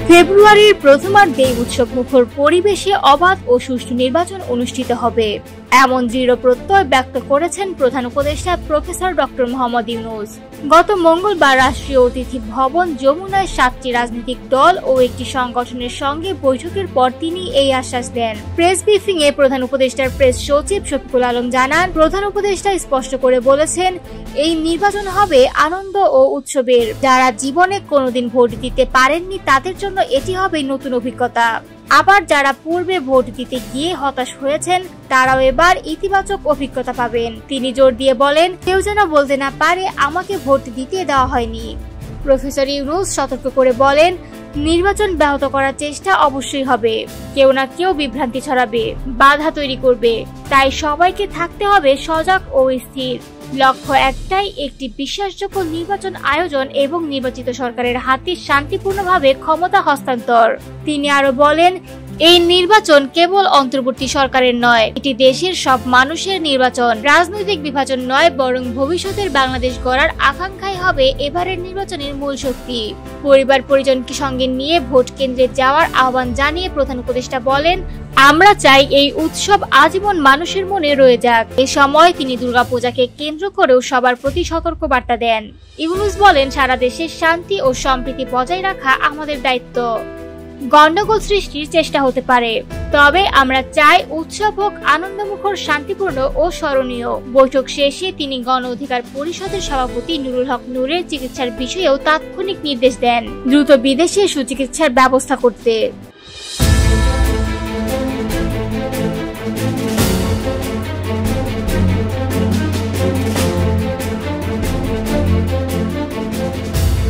ফেব্রুয়ারির প্রথমার্ধে উৎসবমুখর পরিবেশে অবাধ ও সুষ্ঠু নির্বাচন অনুষ্ঠিত হবে, এমন দৃঢ় প্রত্যয় ব্যক্ত করেছেন প্রধান উপদেষ্টা প্রফেসর ডক্টর মোহাম্মদ ইউনূস। গত মঙ্গলবার রাষ্ট্রীয় অতিথি ভবন যমুনায় 7টি রাজনৈতিক দল ও একটি সংগঠনের সঙ্গে বৈঠকের পর তিনি এই আশ্বাস দেন। প্রেস ব্রিফিং এ প্রধান উপদেষ্টার প্রেস সচিব শফিকুল আলম জানান, প্রধান উপদেষ্টা স্পষ্ট করে বলেছেন, এই নির্বাচন হবে আনন্দ ও উৎসবের। যারা জীবনে কোনোদিন ভোট দিতে পারেননি তাদের জন্য এটি হবে নতুন অভিজ্ঞতা। আবার যারা পূর্বে ভোট দিতে গিয়ে হতাশ হয়েছেন তারাও এবার ইতিবাচক অভিজ্ঞতা পাবেন। তিনি জোর দিয়ে বলেন, কেউ যেন বলতে না পারে আমাকে ভোট দিতে দেওয়া হয়নি। প্রফেসর ইউনূস সতর্ক করে বলেন, নির্বাচন ব্যাহত করার চেষ্টা অবশ্যই হবে। কেউ না কেউ বিভ্রান্তি ছড়াবে, বাধা তৈরি করবে। তাই সবাইকে থাকতে হবে সজাগ ও স্থির। লক্ষ্য একটাই, একটি বিশ্বাসযোগ্য নির্বাচন আয়োজন এবং নির্বাচিত সরকারের হাতে শান্তিপূর্ণভাবে ক্ষমতা হস্তান্তর। তিনি আরো বলেন, এই নির্বাচন কেবল অন্তর্বর্তী সরকারের নয়, এটি দেশের সব মানুষের নির্বাচন। রাজনৈতিক বিভাজন নয়, বরং ভবিষ্যতের বাংলাদেশ গড়ার আকাঙ্ক্ষাই হবে এবারের নির্বাচনের মূল শক্তি। পরিবার পরিজনকে সঙ্গে নিয়ে ভোট কেন্দ্রে যাওয়ার আহ্বান জানিয়ে প্রধান উপদেষ্টা বলেন, আমরা চাই এই উৎসব আজীবন মানুষের মনে রয়ে যাক। এ সময় তিনি দুর্গাপূজাকে কেন্দ্র করেও সবার প্রতি সতর্ক বার্তা দেন। ইউনূস বলেন, সারা দেশে শান্তি ও সম্প্রীতি বজায় রাখা আমাদের দায়িত্ব। গন্ডগোল সৃষ্টির চেষ্টা হতে পারে, তবে আমরা চাই উৎসব হোক আনন্দমুখর, শান্তিপূর্ণ ও স্মরণীয়। বৈঠক শেষে তিনি গণ অধিকার পরিষদের সভাপতি নুরুল হক নূরের চিকিৎসার বিষয়েও তাৎক্ষণিক নির্দেশ দেন, দ্রুত বিদেশে সুচিকিৎসার ব্যবস্থা করতে।